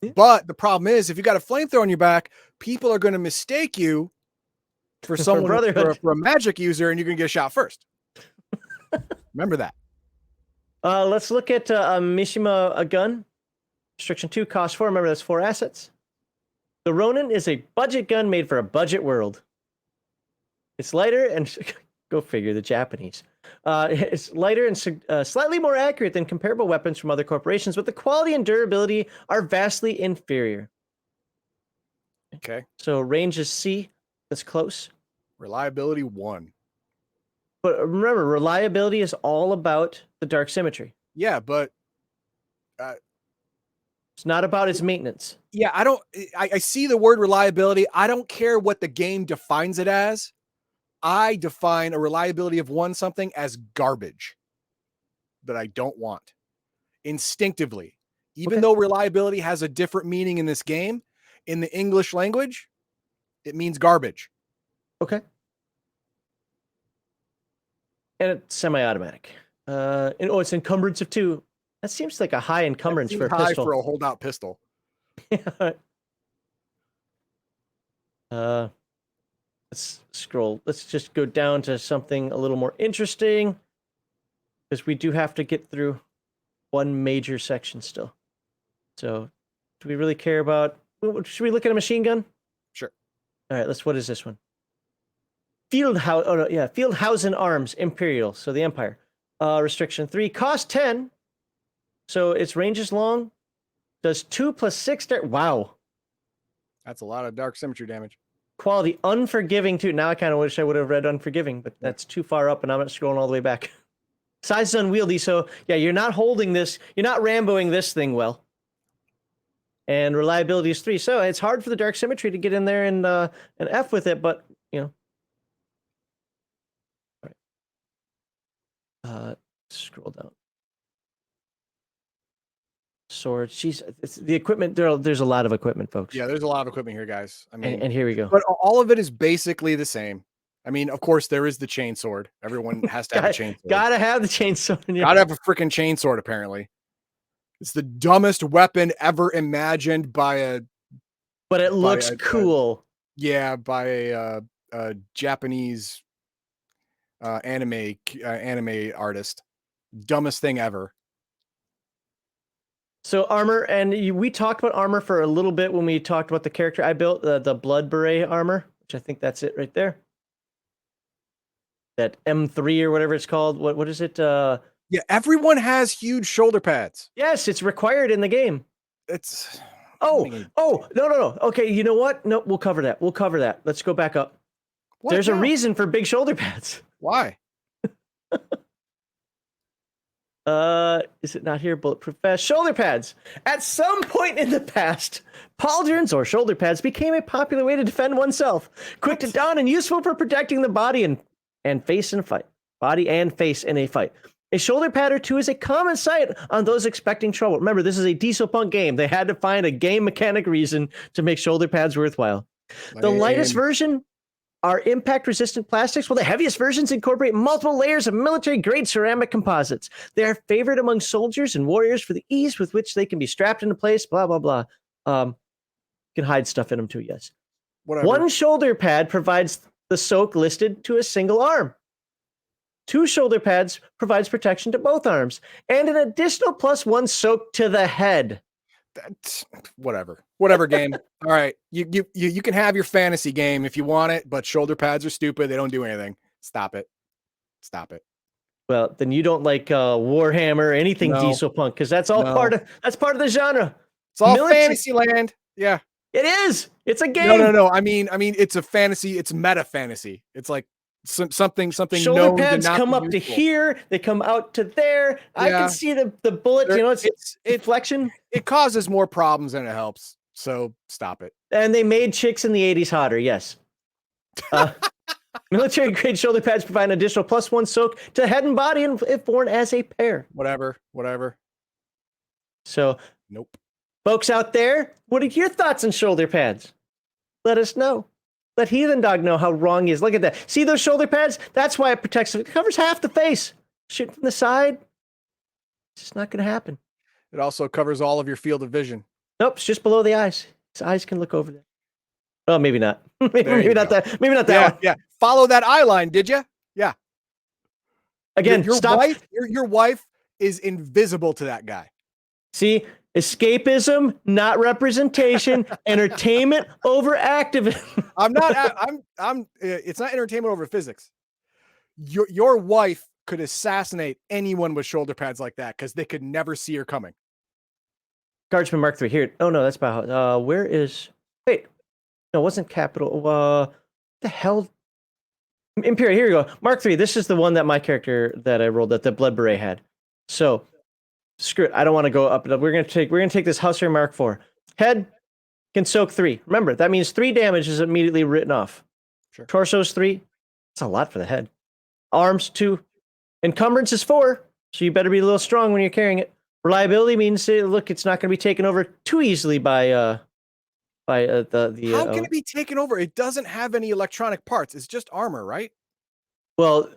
Yeah. But the problem is, if you got a flamethrower on your back, people are going to mistake you for someone for a magic user, and you're going to get shot first. Remember that. Let's look at Mishima, a gun. Restriction 2, cost 4. Remember, that's 4 assets. The Ronin is a budget gun made for a budget world. It's lighter and go figure, the Japanese. It's lighter and slightly more accurate than comparable weapons from other corporations, but the quality and durability are vastly inferior. Okay. So range is C. That's close. Reliability 1. But remember, reliability is all about the dark symmetry. Yeah, but it's not about its maintenance. Yeah, I see the word reliability. I don't care what the game defines it as. I define a reliability of 1 something as garbage that I don't want instinctively. Even though reliability has a different meaning in this game, in the English language, it means garbage. Okay. And it's semi-automatic. It's encumbrance of 2. That seems like a high encumbrance for a pistol. High for a holdout pistol. Let's scroll. Let's just go down to something a little more interesting, because we do have to get through one major section still. So, do we really care about? Should we look at a machine gun? Sure. All right. What is this one? Fieldhausen Arms Imperial. So the Empire. Restriction 3, cost 10. So its range is long. Does 2 + 6 dark. Wow. That's a lot of dark symmetry damage. Quality unforgiving 2. Now I kind of wish I would have read unforgiving, but that's too far up and I'm not scrolling all the way back. Size is unwieldy. So yeah, you're not holding this. You're not Ramboing this thing well. And reliability is 3. So it's hard for the dark symmetry to get in there and F with it, but you know. All right. Scroll down. Sword. It's the equipment. There's a lot of equipment, folks. Yeah, there's a lot of equipment here, guys. I mean, and here we go. But all of it is basically the same. I mean, of course, there is the chainsword. Everyone has to have a chainsword. Gotta have the chainsword. Yeah. Gotta have a freaking chainsword, apparently. It's the dumbest weapon ever imagined by a... But it looks cool. By a Japanese anime artist. Dumbest thing ever. So armor, and we talked about armor for a little bit when we talked about the character I built, the Blood Beret armor, which I think that's it right there. That M3 or whatever it's called. What is it? Yeah, everyone has huge shoulder pads. Yes, it's required in the game. It's... no. Okay, you know what? No, we'll cover that. Let's go back up. There's a reason for big shoulder pads. Why? Is it not here? Bulletproof vest. Shoulder pads. At some point in the past, pauldrons or shoulder pads became a popular way to defend oneself. Quick to don and useful for protecting the body and face in a fight. Body and face in a fight. A shoulder pad or 2 is a common sight on those expecting trouble. Remember, this is a diesel punk game. They had to find a game mechanic reason to make shoulder pads worthwhile. The lightest version are impact-resistant plastics, while the heaviest versions incorporate multiple layers of military-grade ceramic composites. They are favored among soldiers and warriors for the ease with which they can be strapped into place, blah, blah, blah. You can hide stuff in them too, yes. Whatever. One shoulder pad provides the soak listed to a single arm. 2 shoulder pads provides protection to both arms, and an additional +1 soak to the head. That's whatever game. All right, you can have your fantasy game if you want it, but shoulder pads are stupid. They don't do anything. Stop it. Well, then you don't like Warhammer or anything diesel punk, because that's all part of the genre. It's all fantasy land. Yeah. It is. It's a game. No. I mean, it's a fantasy. It's meta fantasy. It's like something Shoulder known pads to not come be up to useful. here. They come out to there. I Yeah. can see the bullet. You know, it's it deflection. It causes more problems than it helps. So stop it. And they made chicks in the 80s hotter. Yes. Military grade shoulder pads provide an additional +1 soak to head and body if worn as a pair. Whatever. So, nope. Folks out there, what are your thoughts on shoulder pads? Let us know. Let Heathen Dog know how wrong he is. Look at that. See those shoulder pads? That's why it protects. It covers half the face. Shooting from the side, it's just not going to happen. It also covers all of your field of vision. Nope, it's just below the eyes. His eyes can look over there. Oh, maybe not. maybe not that. Maybe not that one. Yeah. Follow that eye line, did you? Yeah. Again, your stop. Your wife is invisible to that guy. See, escapism, not representation. Entertainment over activism. It's not entertainment over physics. Your wife could assassinate anyone with shoulder pads like that because they could never see her coming. Guardsman Mark III here. Oh no, that's about where is wait. No, it wasn't Capital. The hell? Imperial, here you go. Mark III, this is the one that my character that I rolled that the Blood Beret had. So screw it. I don't want to go up and up. We're gonna take this Hussar Mark IV. Head can soak 3. Remember, that means 3 damage is immediately written off. Sure. Torso's 3. That's a lot for the head. Arms 2. Encumbrance is 4. So you better be a little strong when you're carrying it. Reliability means look, it's not going to be taken over too easily by the How can it be taken over? It doesn't have any electronic parts. It's just armor, right? Well,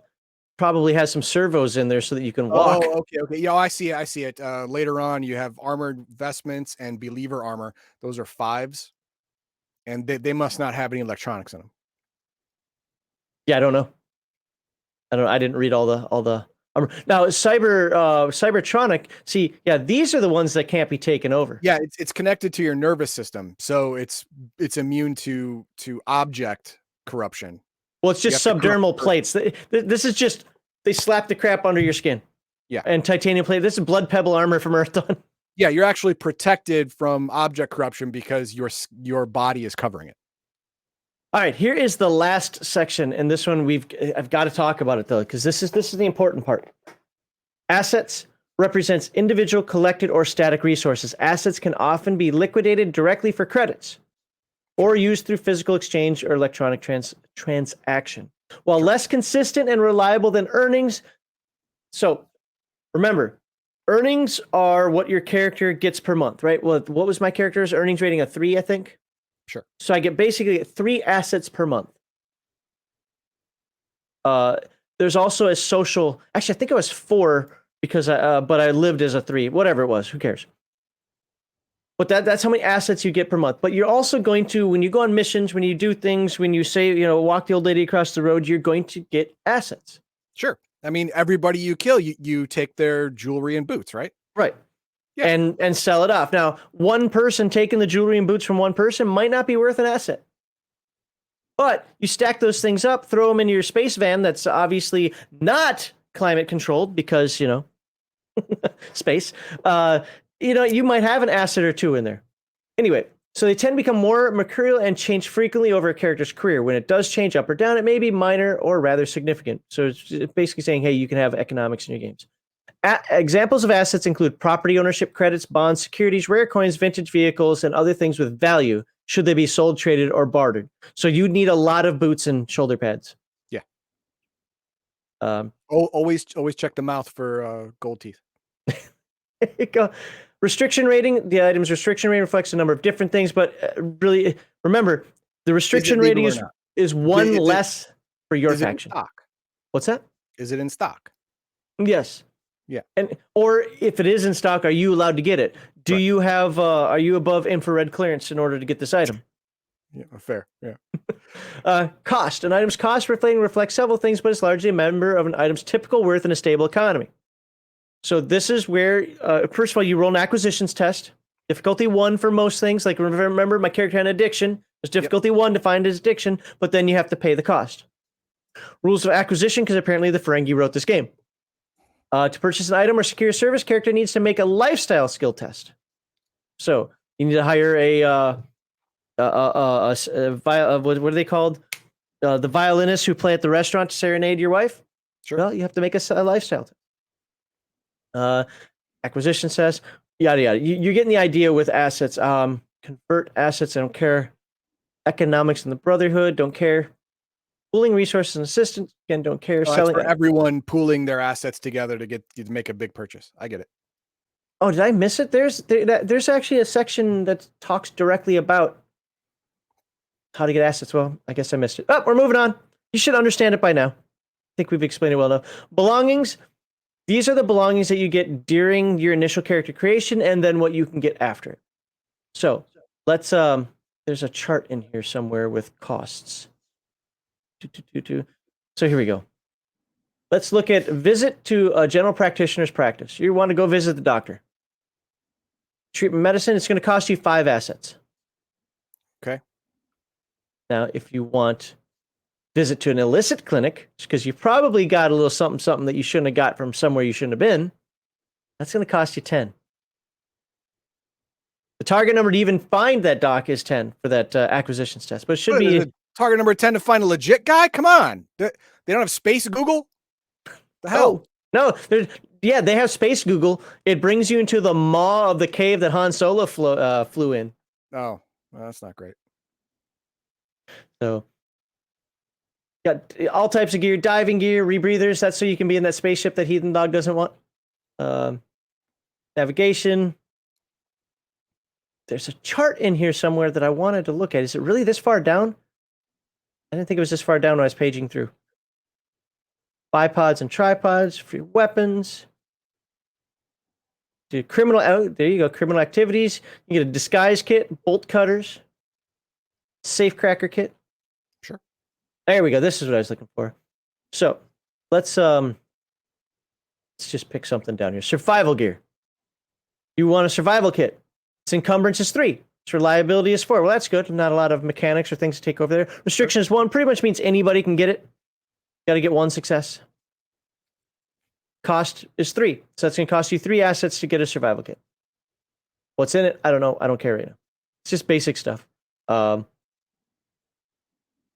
probably has some servos in there so that you can walk. Oh, okay. Yeah, I see it. Later on, you have armored vestments and believer armor. Those are 5s, and they must not have any electronics in them. Yeah, I don't know. I didn't read all the armor. Now, Cybertronic. See, yeah, these are the ones that can't be taken over. Yeah, it's connected to your nervous system, so it's immune to object corruption. Well, it's just subdermal plates. This is just they slap the crap under your skin. Yeah, and titanium plate. This is blood pebble armor from Earthdawn. Yeah, you're actually protected from object corruption because your body is covering it. All right, here is the last section, and this one I've got to talk about it though, because this is the important part. Assets represents individual, collected, or static resources. Assets can often be liquidated directly for credits, or used through physical exchange or electronic transaction. While less consistent and reliable than earnings, so remember, earnings are what your character gets per month, right? Well, what was my character's earnings rating? A 3, I think. Sure. So I get basically 3 assets per month. There's also a social. Actually, I think it was 4 because but I lived as a 3. Whatever it was, who cares? But that's how many assets you get per month. But you're also going to, when you go on missions, when you do things, when you say, walk the old lady across the road, you're going to get assets. Sure. I mean, everybody you kill, you take their jewelry and boots, right? Right. Yeah. And sell it off. Now, one person taking the jewelry and boots from one person might not be worth an asset. But you stack those things up, throw them into your space van that's obviously not climate controlled because, space. You might have an asset or 2 in there. Anyway, so they tend to become more mercurial and change frequently over a character's career. When it does change up or down, it may be minor or rather significant. So it's basically saying, hey, you can have economics in your games. Examples of assets include property ownership credits, bonds, securities, rare coins, vintage vehicles, and other things with value should they be sold, traded, or bartered. So you need a lot of boots and shoulder pads. Yeah. Always check the mouth for gold teeth. There you go. Restriction rating. The item's restriction rating reflects a number of different things, but really remember the restriction rating is 1 less for your faction. Stock? What's that? Is it in stock? Yes. Yeah. Or if it is in stock, are you allowed to get it? Do you have? Are you above infrared clearance in order to get this item? Yeah, fair. Yeah. Cost. An item's cost reflects several things, but it's largely a member of an item's typical worth in a stable economy. So this is where, first of all, you roll an acquisitions test. Difficulty 1 for most things. Like remember, my character had an addiction. There's difficulty 1 to find his addiction, but then you have to pay the cost. Rules of acquisition, because apparently the Ferengi wrote this game. To purchase an item or secure a service, character needs to make a lifestyle skill test. So you need to hire what are they called? The violinists who play at the restaurant to serenade your wife. Sure. Well, you have to make a lifestyle test. Acquisition test, yada yada. You're getting the idea with assets. Convert assets. I don't care. Economics in the Brotherhood. Don't care. Pooling resources and assistance. Again, don't care. Oh, Selling for everyone pooling their assets together to make a big purchase. I get it. Oh, did I miss it? There's actually a section that talks directly about how to get assets. Well, I guess I missed it. Oh, we're moving on. You should understand it by now. I think we've explained it well enough. Belongings. These are the belongings that you get during your initial character creation and then what you can get after it. So let's, there's a chart in here somewhere with costs. So here we go. Let's look at visit to a general practitioner's practice. You want to go visit the doctor. Treatment medicine, it's going to cost you 5 assets. Okay. Now, if you want visit to an illicit clinic, because you probably got a little something that you shouldn't have got from somewhere you shouldn't have been, that's going to cost you 10. The target number to even find that doc is 10 for that acquisitions test, but it should be target number 10 to find a legit guy. Come on, they don't have space Google. The hell? No, they have space Google. It brings you into the maw of the cave that Han Solo flew in. Oh, well, that's not great. So, got all types of gear, diving gear, rebreathers. That's so you can be in that spaceship that Heathen Dog doesn't want. Navigation. There's a chart in here somewhere that I wanted to look at. Is it really this far down? I didn't think it was this far down when I was paging through. Bipods and tripods, free weapons. Do criminal, there you go, criminal activities. You get a disguise kit, bolt cutters, safe cracker kit. Sure. There we go. This is what I was looking for. So let's just pick something down here. Survival gear. You want a survival kit. Its encumbrance is 3. Its reliability is 4. Well, that's good. Not a lot of mechanics or things to take over there. Restriction is 1. Pretty much means anybody can get it. Got to get 1 success. Cost is 3. So that's going to cost you 3 assets to get a survival kit. What's in it? I don't know. I don't care right now. It's just basic stuff. What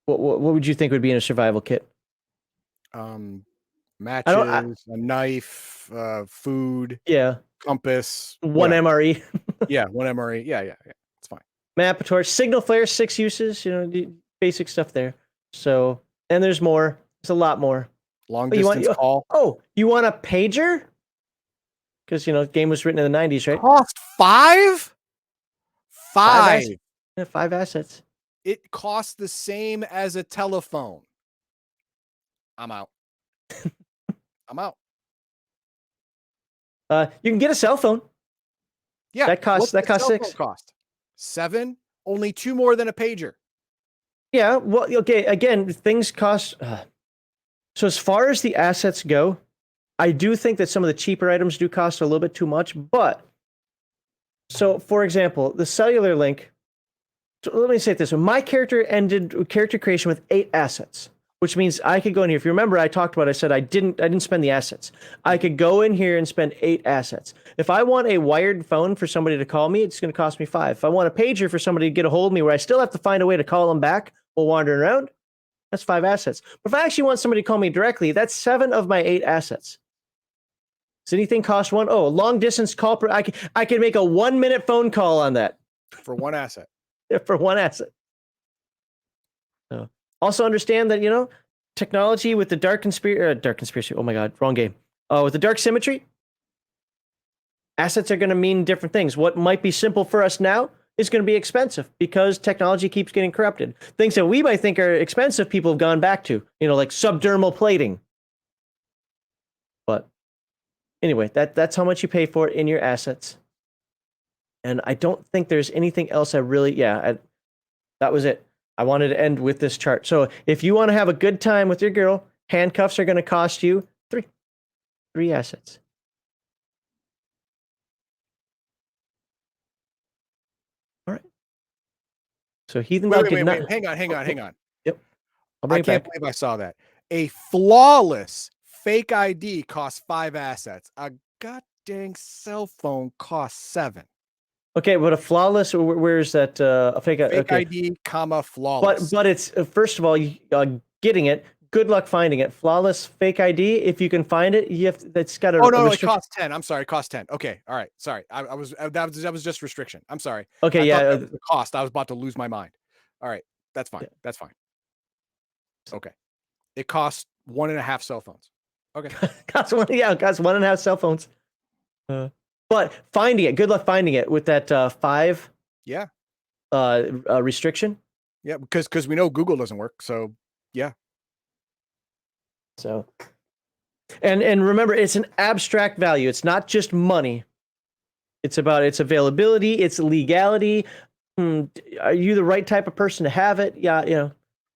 would you think would be in a survival kit? Matches, a knife, food. Yeah. Compass. 1 MRE. Yeah, 1 MRE. Yeah. It's fine. Map, a torch, signal flare, 6 uses. Basic stuff there. So, and there's more. There's a lot more. Long distance call. Oh, you want a pager? Because the game was written in the 90s, right? Cost 5? 5. Yeah, 5 assets. It costs the same as a telephone. I'm out. I'm out. You can get a cell phone. Yeah, that costs 6. Cost 7. Only 2 more than a pager. Yeah. Well, okay. Again, things cost. So as far as the assets go, I do think that some of the cheaper items do cost a little bit too much. But so, for example, the cellular link. So let me say it this way: my character ended character creation with 8 assets, which means I could go in here. If you remember, I talked about. I said I didn't spend the assets. I could go in here and spend 8 assets. If I want a wired phone for somebody to call me, it's going to cost me 5. If I want a pager for somebody to get a hold of me, where I still have to find a way to call them back while wandering around, that's 5 assets. But if I actually want somebody to call me directly, that's 7 of my 8 assets. Does anything cost 1? Oh, a long distance call. I can make a 1-minute phone call on that. For 1 asset. For 1 asset. So also understand that, technology with the dark conspiracy. Oh my God, wrong game. With the dark symmetry, assets are going to mean different things. What might be simple for us now is going to be expensive because technology keeps getting corrupted. Things that we might think are expensive, people have gone back to, like subdermal plating. But anyway, that's how much you pay for it in your assets. And I don't think there's anything else that was it. I wanted to end with this chart. So if you want to have a good time with your girl, handcuffs are going to cost you 3. 3 assets. All right. So Heathen Dog did not. Hang on. Yep. I can't believe I saw that. A flawless fake ID costs 5 assets. A goddamn cell phone costs 7. Okay, but a flawless. Where's that? A fake. Fake Okay, ID, comma flawless. but it's first of all, getting it. Good luck finding it. Flawless fake ID. If you can find it, you have. That's got a. Oh no, a it costs 10. I'm sorry, it costs 10. Okay, all right. Sorry, that was just restriction. I'm sorry. Okay, I yeah. thought that was the cost. I was about to lose my mind. All right, that's fine. Yeah. That's fine. Okay, it costs 1.5 cell phones. Okay, costs one. Yeah, it costs 1.5 cell phones. But finding it. Good luck finding it with that 5. Yeah. Restriction. Yeah, because we know Google doesn't work. So yeah. So, and remember, it's an abstract value. It's not just money. It's about its availability, its legality. Are you the right type of person to have it? Yeah, you know.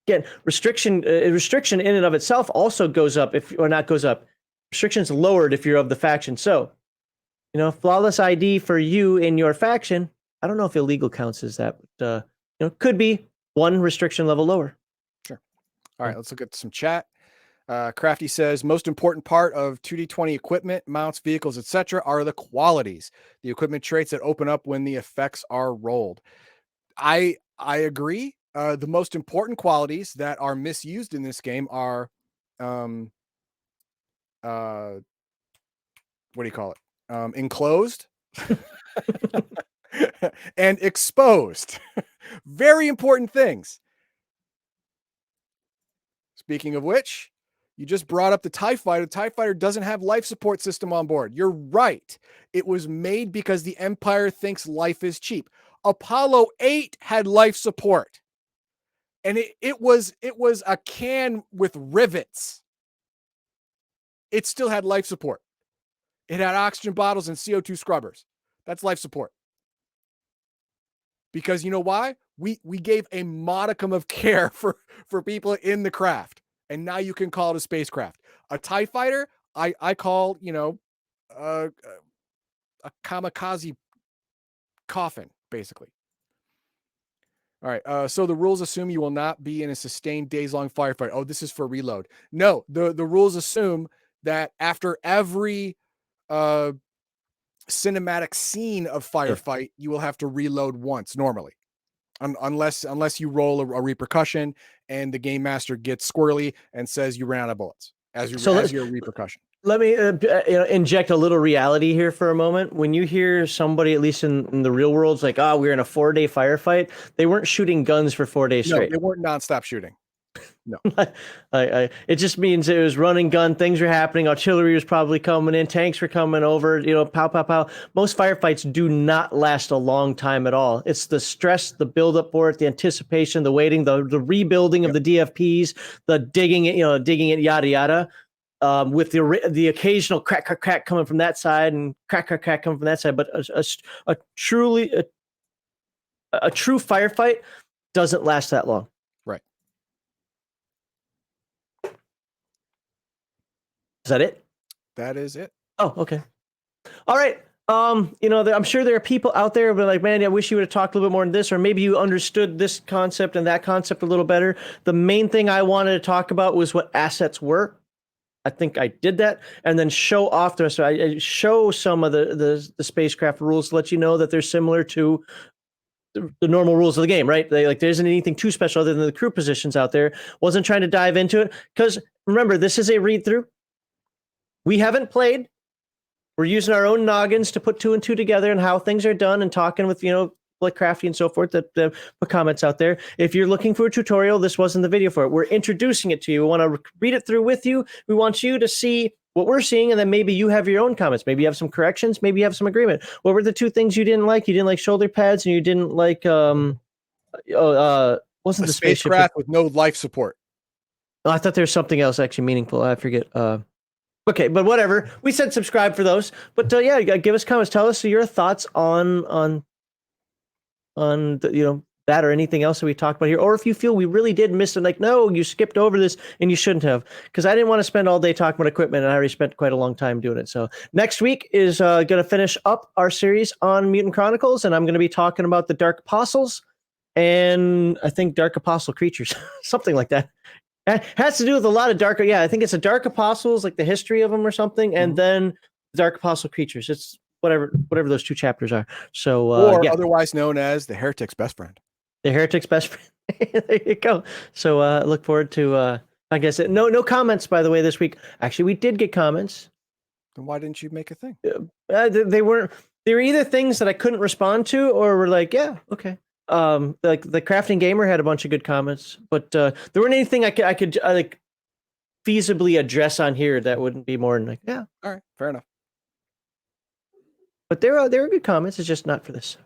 Again, restriction in and of itself also goes up goes up. Restriction's lowered if you're of the faction. So, you know, flawless ID for you in your faction. I don't know if illegal counts as that, but you know, could be one restriction level lower. Sure. All right, let's look at some chat. Crafty says, most important part of 2D20 equipment, mounts, vehicles, etc., are the qualities, the equipment traits that open up when the effects are rolled. I agree. The most important qualities that are misused in this game are, what do you call it? Enclosed and exposed. Very important things. Speaking of which, you just brought up the TIE Fighter. The TIE Fighter doesn't have life support system on board. You're right. It was made because the Empire thinks life is cheap. Apollo 8 had life support. And it was a can with rivets. It still had life support. It had oxygen bottles and CO2 scrubbers. That's life support. Because you know why? We gave a modicum of care for people in the craft. And now you can call it a spacecraft. A TIE Fighter, I call, you know, a kamikaze coffin, basically. All right. So the rules assume you will not be in a sustained days-long firefight. Oh, this is for reload. No, the rules assume that after every cinematic scene of firefight, you will have to reload once normally. Unless you roll a repercussion and the game master gets squirrely and says you ran out of bullets as your repercussion. Let me inject a little reality here for a moment. When you hear somebody, at least in the real world, it's like, we're in a 4-day firefight. They weren't shooting guns for 4 days straight. No, they weren't nonstop shooting. No. It just means it was running gun. Things were happening. Artillery was probably coming in. Tanks were coming over. You know, pow, pow, pow. Most firefights do not last a long time at all. It's the stress, the buildup for it, the anticipation, the waiting, the rebuilding of the DFPs, the digging it, yada yada. With the occasional crack, crack, crack coming from that side and crack, crack, crack coming from that side. But a true firefight doesn't last that long. Right. Is that it? That is it. Oh, okay. All right. I'm sure there are people out there who are like, man, I wish you would have talked a little bit more on this, or maybe you understood this concept and that concept a little better. The main thing I wanted to talk about was what assets were. I think I did that, and then show off the rest. So I show some of the spacecraft rules to let you know that they're similar to the normal rules of the game, right? There isn't anything too special other than the crew positions out there. Wasn't trying to dive into it because remember, this is a read through. We haven't played. We're using our own noggins to put 2 and 2 together and how things are done, and talking with like Crafty and so forth that put comments out there. If you're looking for a tutorial, this wasn't the video for it. We're introducing it to you. We want to read it through with you. We want you to see what we're seeing, and then maybe you have your own comments. Maybe you have some corrections. Maybe you have some agreement. What were the 2 things you didn't like? You didn't like shoulder pads, and you didn't like wasn't the spacecraft with no life support. Oh, I thought there was something else actually meaningful. I forget. Okay, but whatever. We said subscribe for those. But yeah, give us comments. Tell us your thoughts on that or anything else that we talked about here, or if you feel we really did miss it, like, no, you skipped over this and you shouldn't have, because I didn't want to spend all day talking about equipment, and I already spent quite a long time doing it. So next week is going to finish up our series on Mutant Chronicles, and I'm going to be talking about the Dark Apostles, and I think Dark Apostle creatures, something like that. It has to do with a lot of I think it's a Dark Apostles, like the history of them or something, and then Dark Apostle creatures. It's whatever those 2 chapters are. So or yeah, otherwise known as the heretic's best friend. the heretic's best friend. There you go. So look forward to I guess no comments by the way this week. Actually, we did get comments. Then why didn't you make a thing? They weren't. They were either things that I couldn't respond to, or were like, yeah, okay. Like the Crafting Gamer had a bunch of good comments, but there weren't anything I could like feasibly address on here that wouldn't be more than like, yeah. All right, fair enough. But there are good comments. It's just not for this.